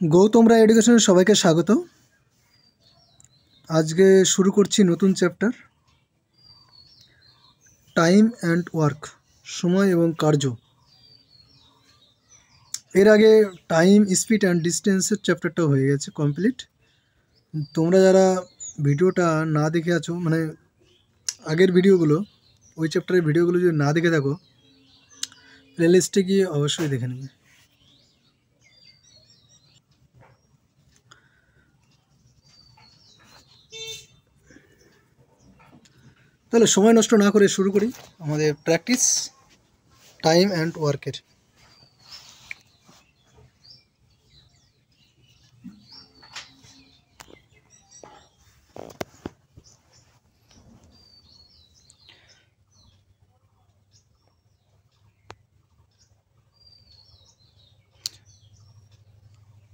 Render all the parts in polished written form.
গৌতমরা এডুকেশনের সবাইকে স্বাগত। আজকে শুরু করছি নতুন চ্যাপ্টার, টাইম অ্যান্ড ওয়ার্ক, সময় এবং কার্য। এর আগে টাইম, স্পিড অ্যান্ড ডিস্টেন্সের চ্যাপ্টারটা হয়ে গেছে কমপ্লিট। তোমরা যারা ভিডিওটা না দেখে আছো, মানে আগের ভিডিওগুলো, ওই চ্যাপ্টারের ভিডিওগুলো যদি না দেখে থাকো, প্লেলিস্টে গিয়ে অবশ্যই দেখে নেবে। তাহলে সময় নষ্ট না করে শুরু করি আমাদের প্র্যাকটিস টাইম অ্যান্ড ওয়ার্কের।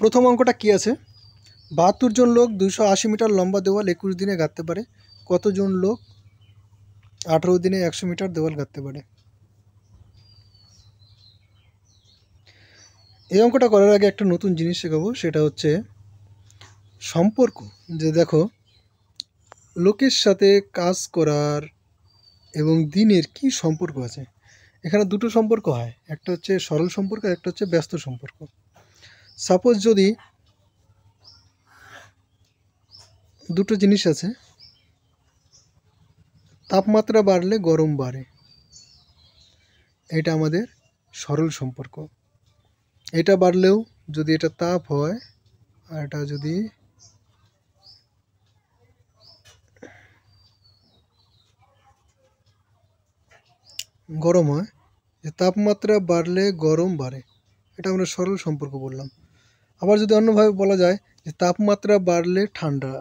প্রথম অঙ্কটা কি আছে? 72 জন লোক 280 মিটার লম্বা দেওয়াল 21 দিনে গাঁথতে পারে। কতজন লোক 18 দিনে 100 মিটার দেওয়াল গাঁথতে পারে? এই অঙ্কটা করার আগে একটা নতুন জিনিস শেখাবো, সেটা হচ্ছে সম্পর্ক। যে দেখো, লোকের সাথে কাজ করার এবং দিনের কি সম্পর্ক আছে। এখানে দুটো সম্পর্ক হয়, একটা হচ্ছে সরল সম্পর্ক, একটা হচ্ছে ব্যস্ত সম্পর্ক। সাপোজ যদি দুটো জিনিস আছে, তাপমাত্রা বাড়লে গরম বাড়ে, এটা আমাদের সরল সম্পর্ক। এটা বাড়লেও যদি এটা তাপ হয় আর এটা যদি গরম হয়, যে তাপমাত্রা বাড়লে গরম বাড়ে, এটা আমরা সরল সম্পর্ক বললাম। আবার যদি অন্যভাবে বলা যায় যে তাপমাত্রা বাড়লে ঠান্ডা,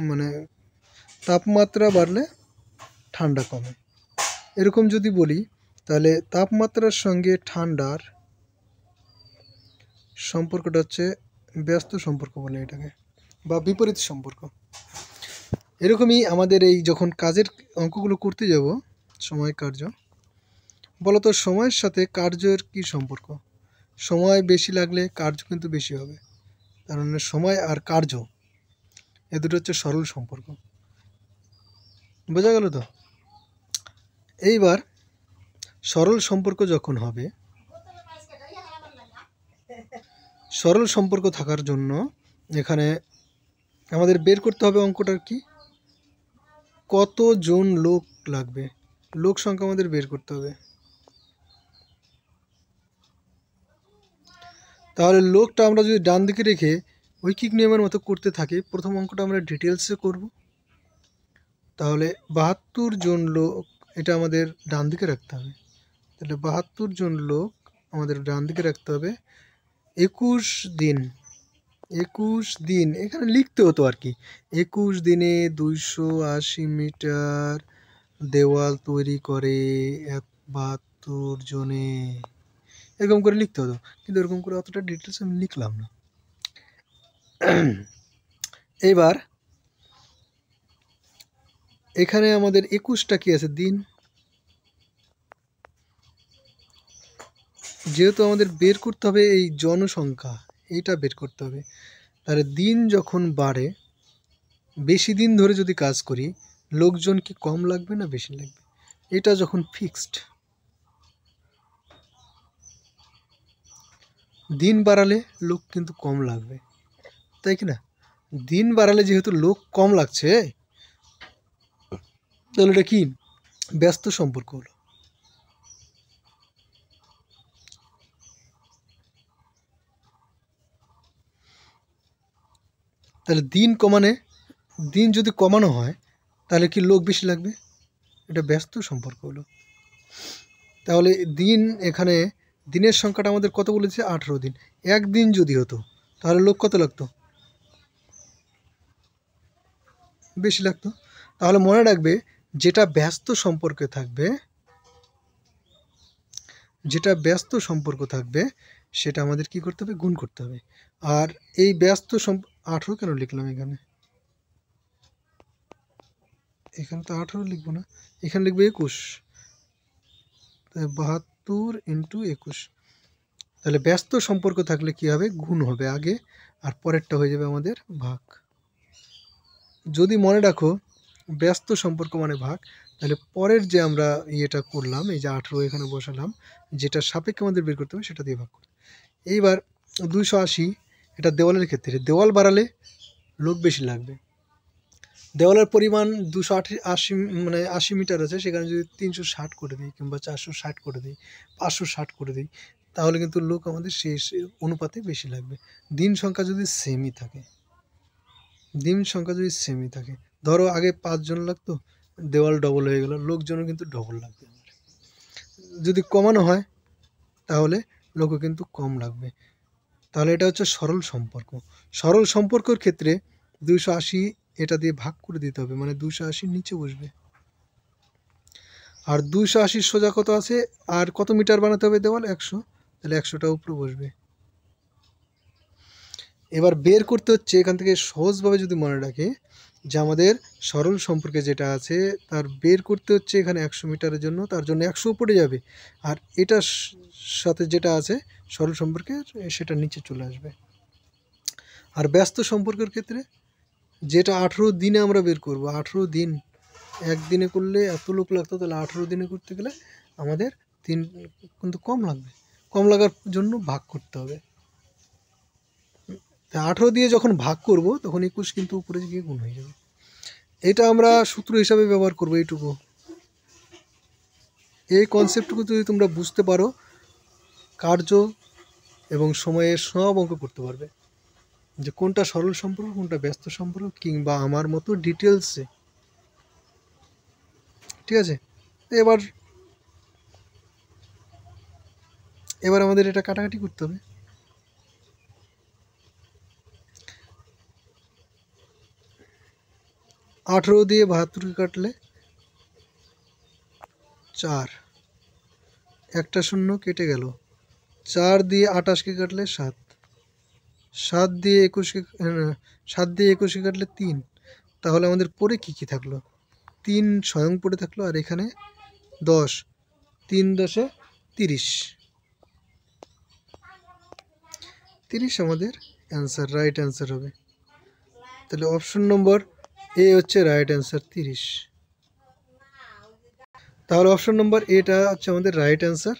মানে তাপমাত্রা বাড়লে ঠান্ডা কমে, এরকম যদি বলি, তাহলে তাপমাত্রার সঙ্গে ঠান্ডার সম্পর্কটা হচ্ছে ব্যস্ত সম্পর্ক বলে এটাকে, বা বিপরীত সম্পর্ক। এরকমই আমাদের এই যখন কাজের অঙ্কগুলো করতে যাব, সময় কার্য, বলতো সময়ের সাথে কার্যের কি সম্পর্ক? সময় বেশি লাগলে কার্য কিন্তু বেশি হবে, তার মানে সময় আর কার্য এ দুটো হচ্ছে সরল সম্পর্ক। বোঝা গেল তো? এইবার সরল সম্পর্ক যখন হবে, সরল সম্পর্ক থাকার জন্য এখানে আমাদের বের করতে হবে অঙ্কটার কি, কতজন লোক লাগবে, লোক সংখ্যা আমাদের বের করতে হবে। তাহলে লোকটা আমরা যদি ডান দিকে রেখে ঐকিক নিয়মের মতো করতে থাকি, প্রথম অঙ্কটা আমরা ডিটেলসে করব। তাহলে 72 জন লোক, এটা আমাদের ডান দিকে রাখতে হবে। তাহলে 72 জন লোক আমাদের ডান দিকে রাখতে হবে। 21 দিন, 21 দিন এখানে লিখতে হতো আর কি, 21 দিনে 280 মিটার দেওয়াল তৈরি করে 72 জনে, এরকম করে লিখতে হতো, কিন্তু এরকম করে অতটা ডিটেলস আমি লিখলাম না। এবার এখানে আমাদের 21টা কি আছে, দিন। যেহেতু আমাদের বের করতে হবে এই জনসংখ্যা, এইটা বের করতে হবে, তাহলে দিন যখন বাড়ে, বেশি দিন ধরে যদি কাজ করি, লোকজন কি কম লাগবে না বেশি লাগবে? এটা যখন ফিক্সড, দিন বাড়ালে লোক কিন্তু কম লাগবে, তাই কি না? দিন বাড়ালে যেহেতু লোক কম লাগছে, তাহলে এটা কি ব্যস্ত সম্পর্ক হলো। তাহলে দিন যদি কমানো হয়, তাহলে কি লোক বেশি লাগবে, এটা ব্যস্ত সম্পর্ক হলো। তাহলে দিন, এখানে দিনের সংখ্যাটা আমাদের কত বলেছে, 18 দিন। একদিন যদি হতো তাহলে লোক কত লাগতো, বেশি লাগতো। তাহলে মনে রাখবে, যেটা ব্যস্ত সম্পর্কে থাকবে, যেটা ব্যস্ত সম্পর্ক থাকবে সেটা আমাদের কি করতে হবে, গুণ করতে হবে। আর এই ব্যস্ত 18 কেন লিখলাম এখানে, এখানে তো 18 লিখবো না, এখানে লিখবো 21। 72 × 21, তাহলে ব্যস্ত সম্পর্ক থাকলে কি হবে, গুণ হবে আগে, আর পরেরটা হয়ে যাবে আমাদের ভাগ। যদি মনে রাখো ব্যস্ত সম্পর্ক মানে ভাগ, তাহলে পরের যে আমরা ইয়েটা করলাম, এই যে 18 এখানে বসালাম, যেটা সাপেক্ষে আমাদের বের করতে হবে সেটা দিয়ে ভাগ করতে। এইবার 280, এটা দেওয়ালের ক্ষেত্রে, দেওয়াল বাড়ালে লোক বেশি লাগবে। দেওয়ালের পরিমাণ 280 মানে 80 মিটার আছে, সেখানে যদি 360 করে দিই কিংবা 460 করে দিই, 560 করে দিই, তাহলে কিন্তু লোক আমাদের সেই অনুপাতে বেশি লাগবে। দিন সংখ্যা যদি সেমই থাকে, ধরো আগে 5 জন লাগতো, দেওয়াল ডবল হয়ে গেল, লোকজনও কিন্তু ডবল লাগবে। যদি কমানো হয় তাহলে লোকও কিন্তু কম লাগবে। তাহলে এটা হচ্ছে সরল সম্পর্ক। সরল সম্পর্কের ক্ষেত্রে 280 এটা দিয়ে ভাগ করে দিতে হবে, মানে 280 নিচে বসবে। আর 280 সোজা কত আছে, আর কত মিটার বানাতে হবে দেওয়াল, 100, তাহলে 100টা উপরে বসবে। এবার বের করতে হচ্ছে এখান থেকে, সহজভাবে যদি মনে রাখে যে আমাদের সরল সম্পর্কে যেটা আছে তার বের করতে হচ্ছে এখানে 100 মিটারের জন্য, তার জন্য 100 উপরে যাবে, আর এটার সাথে যেটা আছে সরল সম্পর্কে সেটা নিচে চলে আসবে। আর ব্যস্ত সম্পর্কের ক্ষেত্রে যেটা 18 দিনে আমরা বের করব, 18 দিন, একদিনে করলে এত লোক লাগতো, তাহলে 18 দিনে করতে গেলে আমাদের কিন্তু কম লাগবে। কম লাগার জন্য ভাগ করতে হবে। 18 দিয়ে যখন ভাগ করব তখন 21 কিন্তু উপরে গিয়ে গুণ হয়ে যাবে। এটা আমরা সূত্র হিসাবে ব্যবহার করব এইটুকু। এই কনসেপ্টটুকু যদি তোমরা বুঝতে পারো, কার্য এবং সময়ের সব অঙ্ক করতে পারবে, যে কোনটা সরল সম্পর্ক, কোনটা ব্যস্ত সম্পর্ক, কিংবা আমার মতো ডিটেলসে। ঠিক আছে, এবার আমাদের এটা কাটাকাটি করতে হবে। 18 দিয়ে 72কে কাটলে 4, একটা শূন্য কেটে গেল। 4 দিয়ে 28কে কাটলে 7, 7 দিয়ে 21কে কাটলে 3। তাহলে আমাদের পরে কি থাকলো, 3 স্বয়ং পড়ে থাকলো, আর এখানে 10, 3 10 30, 30 আমাদের অ্যান্সার, রাইট অ্যান্সার হবে। তাহলে অপশন নম্বর এ হচ্ছে রাইট অ্যান্সার, 30। তাহলে অপশন নম্বর এটা হচ্ছে আমাদের রাইট অ্যান্সার।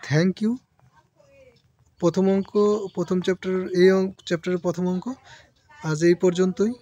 Thank you. প্রথম চ্যাপ্টারের প্রথম অঙ্ক আজ এই পর্যন্তই।